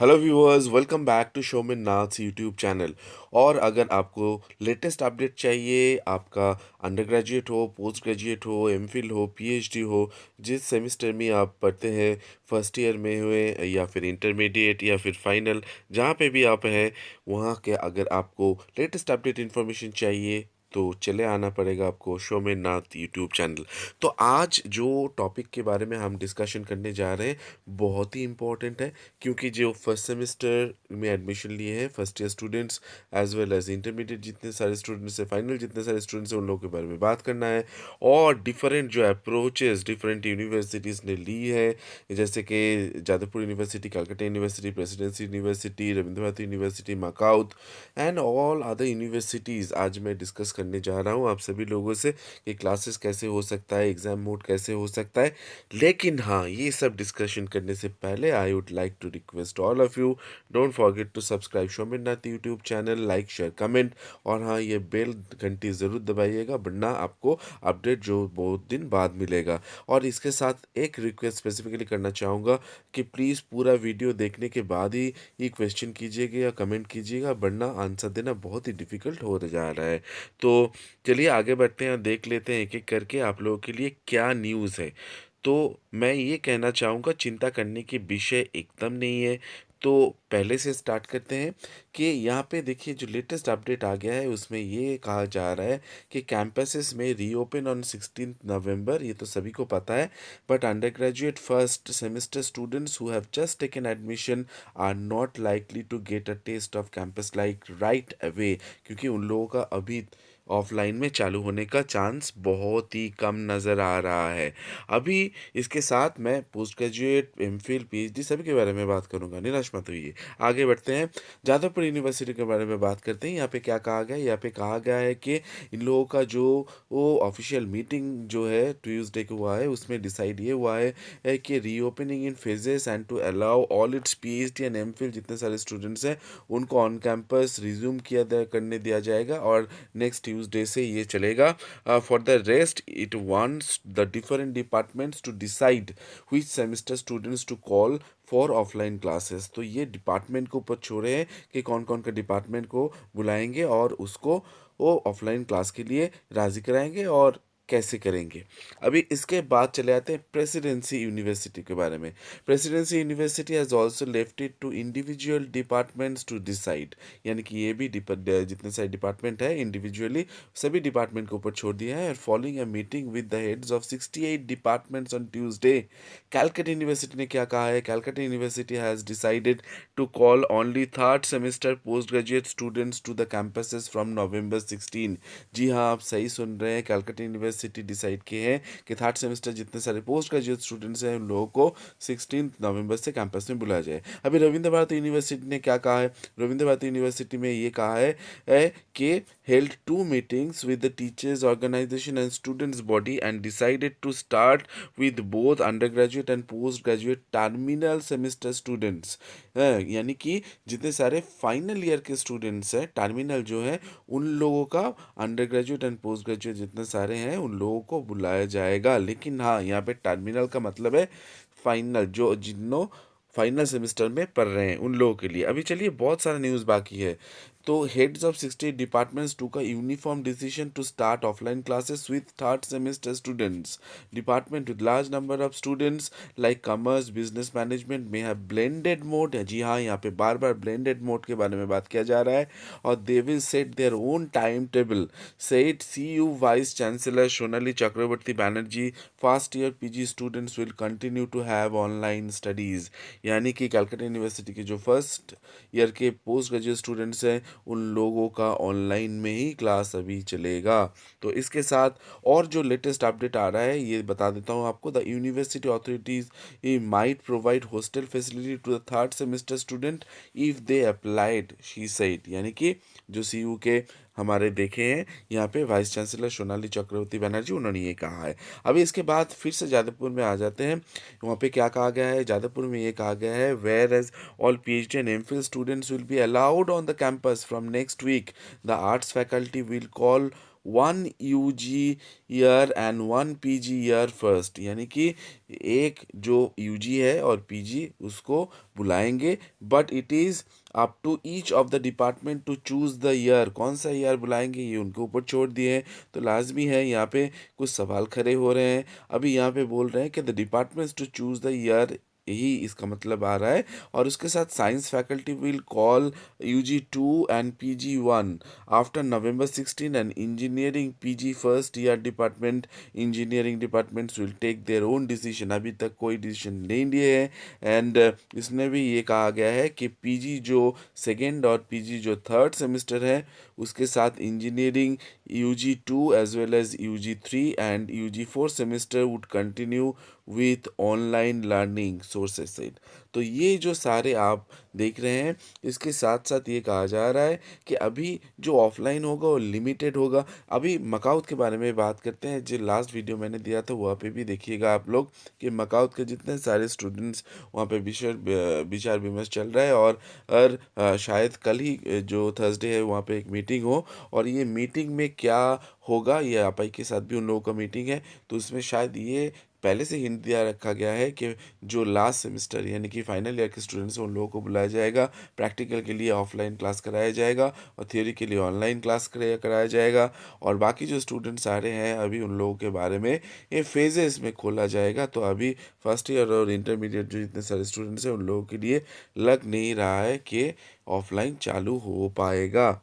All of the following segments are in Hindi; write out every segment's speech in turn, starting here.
Hello viewers, welcome back to शोमिन नाथ्स यूट्यूब चैनल। और अगर आपको लेटेस्ट अपडेट चाहिए, आपका अंडर ग्रेजुएट हो, पोस्ट ग्रेजुएट हो, एमफिल हो, पीएचडी हो, जिस सेमेस्टर में आप पढ़ते हैं, फर्स्ट ईयर में हुए या फिर इंटरमीडिएट या फिर फाइनल, जहाँ पे भी आप हैं, वहाँ के अगर आपको लेटेस्ट अपडेट इन्फॉर्मेशन चाहिए तो चले आना पड़ेगा आपको शोमिन नाथ यूट्यूब चैनल। तो आज जो टॉपिक के बारे में हम डिस्कशन करने जा रहे हैं बहुत ही इम्पोर्टेंट है, क्योंकि जो फर्स्ट सेमेस्टर में एडमिशन लिए हैं first year students as well as intermediate जितने सारे स्टूडेंट्स हैं, फाइनल जितने सारे स्टूडेंट्स हैं, उन लोगों के बारे में बात करना है। और डिफरेंट जो अप्रोचेस डिफरेंट यूनिवर्सिटीज़ ने ली है, जैसे कि Jadavpur university, Calcutta university, presidency university, Rabindra Bharati university, MAKAUT and all other universities, आज मैं डिस्कस करने जा रहा हूँ आप सभी लोगों से कि क्लासेस कैसे हो सकता है, एग्ज़ाम मोड कैसे हो सकता है। लेकिन हाँ, ये सब डिस्कशन करने से पहले I would like to request all of you, don't forget to subscribe Shominath YouTube channel, like share comment, और हाँ, ये बेल घंटी ज़रूर दबाइएगा, वरना आपको अपडेट जो बहुत दिन बाद मिलेगा। और इसके साथ एक रिक्वेस्ट स्पेसिफिकली करना चाहूँगा कि प्लीज़ पूरा वीडियो देखने के बाद ही ये क्वेश्चन कीजिएगा या कमेंट कीजिएगा, वरना आंसर देना बहुत ही डिफ़िकल्ट हो जा रहा है। तो चलिए आगे बढ़ते हैं और देख लेते हैं एक एक करके आप लोगों के लिए क्या न्यूज़ है। तो मैं ये कहना चाहूँगा, चिंता करने की विषय एकदम नहीं है। तो पहले से स्टार्ट करते हैं कि यहाँ पे देखिए जो लेटेस्ट अपडेट आ गया है उसमें ये कहा जा रहा है कि कैंपसेस में रीओपन ऑन 16 नवंबर, ये तो सभी को पता है। But undergraduate first semester students who have just taken admission are not likely to get a test of campus like right away, क्योंकि उन लोगों का अभी ऑफलाइन में चालू होने का चांस बहुत ही कम नज़र आ रहा है अभी। इसके साथ मैं पोस्ट ग्रेजुएट, एमफिल, पीएचडी सभी के बारे में बात करूंगा, निराश मत होइए। आगे बढ़ते हैं, जादवपुर यूनिवर्सिटी के बारे में बात करते हैं। यहाँ पे क्या कहा गया है? यहाँ पे कहा गया है कि इन लोगों का जो वो ऑफिशियल मीटिंग जो है ट्यूसडे को हुआ है, उसमें डिसाइड ये हुआ है कि reopening in phases and to allow all its PhD and MPhil जितने सारे स्टूडेंट्स हैं उनको ऑन कैंपस रिज्यूम करने दिया जाएगा, और नेक्स्ट ट्यूसडे से ये चलेगा। For the rest it wants the different departments to decide which semester students to call for offline classes. तो ये डिपार्टमेंट को ऊपर छोड़े हैं कि कौन कौन का डिपार्टमेंट को बुलाएंगे और उसको वो ऑफलाइन क्लास के लिए राज़ी कराएंगे और कैसे करेंगे। अभी इसके बाद चले आते हैं प्रेसिडेंसी यूनिवर्सिटी के बारे में। Presidency University has also left it to individual departments to decide, यानी कि ये भी जितने सारे डिपार्टमेंट है इंडिविजुअली सभी डिपार्टमेंट को ऊपर छोड़ दिया है। और following a meeting with the heads of 68 departments on Tuesday, Calcutta University ने क्या कहा है? Calcutta University has decided to call only third semester postgraduate students to the campuses from November 16। जी हाँ, आप सही सुन रहे हैं, कैलकटा यूनिवर्सिटी डिसाइड किए हैं कि थर्ड सेमेस्टर जितने सारे पोस्ट ग्रेजुएट स्टूडेंट्स हैं उन लोगों को 16 नवंबर से कैंपस में बुलाया जाए। अभी रविंद्र भारती यूनिवर्सिटी ने क्या कहा है? रविंद्र भारती यूनिवर्सिटी में ये कहा है कि held two meetings with the teachers organization and students body and decided to start with both undergraduate and postgraduate terminal semester students। यानी कि जितने सारे फाइनल ईयर के स्टूडेंट्स हैं, टर्मिनल जो है, उन लोगों का under graduate and post graduate जितने सारे हैं उन लोगों को बुलाया जाएगा। लेकिन हाँ, यहाँ पे टर्मिनल का मतलब है फाइनल, जो जिन्हों फाइनल सेमेस्टर में पढ़ रहे हैं उन लोगों के लिए। अभी चलिए, बहुत सारा न्यूज़ बाकी है। तो heads of 60 departments took a uniform decision to start offline classes with third semester students. Department with large number of students like commerce, business management may have blended mode। जी हाँ, यहाँ पे बार बार blended mode के बारे में बात किया जा रहा है। और they will set their own timetable, said CU Vice Chancellor Sonali Chakraborty Banerjee। First year PG students will continue to have online studies। यानी कि कलकत्ता यूनिवर्सिटी के जो फर्स्ट ईयर के पोस्ट ग्रेजुएट स्टूडेंट्स हैं उन लोगों का ऑनलाइन में ही क्लास अभी चलेगा। तो इसके साथ और जो लेटेस्ट अपडेट आ रहा है ये बता देता हूँ आपको। The university authorities might provide hostel facility to the third semester student if they applied, she said. यानी कि जो सीयू के हमारे देखे हैं यहाँ पे वाइस चांसलर सोनाली चक्रवर्ती बनर्जी, उन्होंने ये कहा है। अभी इसके बाद फिर से जादवपुर में आ जाते हैं। वहाँ पे क्या कहा गया है? जादवपुर में ये कहा गया है, whereas all PhD and MPhil students will be allowed on the campus from next week. The arts faculty will call one UG year and one PG year first, यानी कि एक जो यूजी है और पीजी उसको बुलाएंगे, but it is up to each of the department to choose the year, कौन सा ईयर बुलाएंगे ये उनके ऊपर छोड़ दिए हैं। तो लाजमी है यहाँ पे कुछ सवाल खड़े हो रहे हैं। अभी यहाँ पे बोल रहे हैं कि the departments to choose the year, यही इसका मतलब आ रहा है। और उसके साथ science faculty will call UG2 and PG1 after November 16, and engineering PG first year department, engineering departments will take their own decision, अभी तक कोई डिसीजन नहीं लिए हैं। एंड इसमें भी ये कहा गया है कि पीजी जो सेकेंड और पीजी जो थर्ड सेमेस्टर है उसके साथ engineering UG2 as well as UG3 and UG4 semester would continue with online learning sources set. तो ये जो सारे आप देख रहे हैं, इसके साथ साथ ये कहा जा रहा है कि अभी जो ऑफलाइन होगा वो लिमिटेड होगा। अभी मकाउथ के बारे में बात करते हैं, जो लास्ट वीडियो मैंने दिया था वहाँ पे भी देखिएगा आप लोग कि मकाउथ के जितने सारे स्टूडेंट्स वहाँ पे विचार विमर्श चल रहा है। और शायद कल ही जो थर्सडे है वहाँ पे एक मीटिंग हो, और ये मीटिंग में क्या होगा, ये आपा के साथ भी उन लोगों का मीटिंग है, तो उसमें शायद ये पहले से हिंट दिया रखा गया है कि जो लास्ट सेमेस्टर यानी कि फाइनल ईयर के स्टूडेंट्स हैं उन लोगों को बुलाया जाएगा, प्रैक्टिकल के लिए ऑफलाइन क्लास कराया जाएगा और थियोरी के लिए ऑनलाइन क्लास कराया जाएगा। और बाकी जो स्टूडेंट्स आ रहे हैं अभी उन लोगों के बारे में ये फेजेस में खोला जाएगा। तो अभी फर्स्ट ईयर और इंटरमीडिएट जो जितने सारे स्टूडेंट्स हैं उन लोगों के लिए लग नहीं रहा है कि ऑफलाइन चालू हो पाएगा।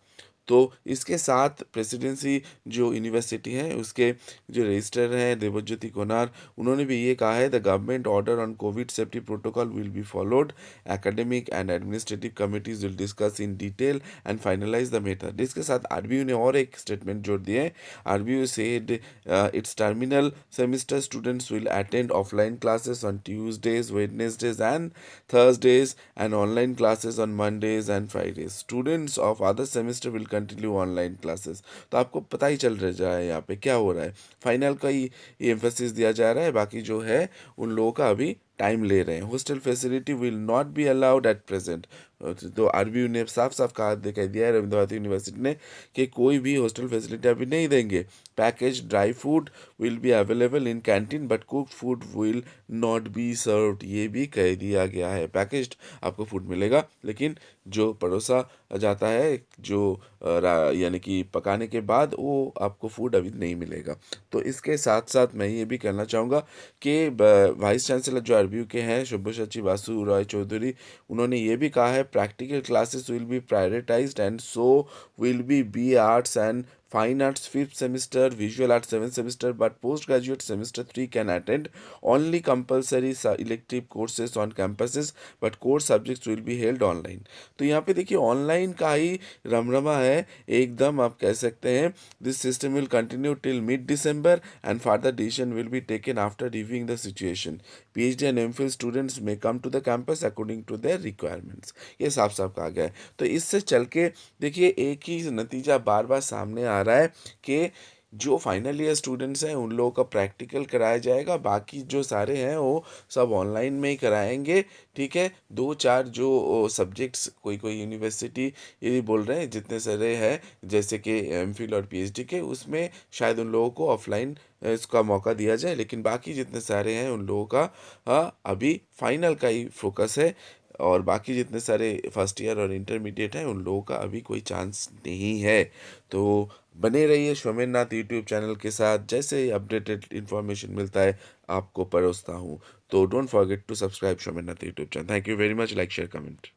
तो इसके साथ प्रेसिडेंसी जो यूनिवर्सिटी है उसके जो रजिस्ट्रार हैं देवज्योति कोनार, उन्होंने भी ये कहा है the government order on COVID safety protocol will be followed, academic and administrative committees will discuss in detail and finalize the method. इसके साथ आरबीयू ने और एक स्टेटमेंट जोड़ दिए है। RBU said it's terminal semester students will attend offline classes on Tuesdays, Wednesdays and Thursdays and online classes on Mondays and Fridays. Students of other semester will continue online classes. तो आपको पता ही चल रहा है यहाँ पे क्या हो रहा है, फाइनल का ही ये एम्फेसिस दिया जा रहा है, बाकी जो है उन लोगों का अभी टाइम ले रहे हैं। Hostel facility will not be allowed at present. तो आरबीयू ने साफ साफ कहा दिखाई दिया है रविंद्र भारती यूनिवर्सिटी ने कि कोई भी हॉस्टल फैसिलिटी अभी नहीं देंगे। Package dry food will be available in canteen but cooked food will not be served, ये भी कह दिया गया है। पैकेज्ड आपको फूड मिलेगा लेकिन जो परोसा जाता है जो यानी कि पकाने के बाद वो आपको फूड अभी नहीं मिलेगा। तो इसके साथ साथ मैं ये भी कहना चाहूँगा कि वाइस चांसलर जो आरबीयू के हैं शुभ्रशची वासु रॉय चौधरी, उन्होंने ये भी कहा है practical classes will be prioritized and so will be arts and fine arts 5th semester, visual arts 7th semester, but postgraduate semester 3 can attend only compulsory elective courses on campuses, but core subjects will be held online। तो यहाँ पे देखिए ऑनलाइन का ही रमरमा है एकदम, आप कह सकते हैं this system will continue till mid December and further decision will be taken after reviewing the situation. PhD and MPhil students may come to the campus according to their requirements, ये साफ साफ कहा गया है। तो इससे चल के देखिए एक ही नतीजा बार बार सामने आ रहा है कि जो फाइनल ईयर स्टूडेंट्स हैं उन लोगों का प्रैक्टिकल कराया जाएगा, बाकी जो सारे हैं वो सब ऑनलाइन में ही कराएंगे। ठीक है, दो चार जो सब्जेक्ट्स कोई कोई यूनिवर्सिटी ये भी बोल रहे हैं जितने सारे हैं जैसे कि एमफिल और पीएचडी के, उसमें शायद उन लोगों को ऑफलाइन इसका मौका दिया जाए, लेकिन बाकी जितने सारे हैं उन लोगों का अभी फाइनल का ही फोकस है। और बाकी जितने सारे फर्स्ट ईयर और इंटरमीडिएट हैं उन लोगों का अभी कोई चांस नहीं है। तो बने रहिए सोमेन नाथ यूट्यूब चैनल के साथ, जैसे अपडेटेड इन्फॉर्मेशन मिलता है आपको परोसता हूँ। तो don't forget to subscribe Somen Nath YouTube channel. Thank you very much, like share comment.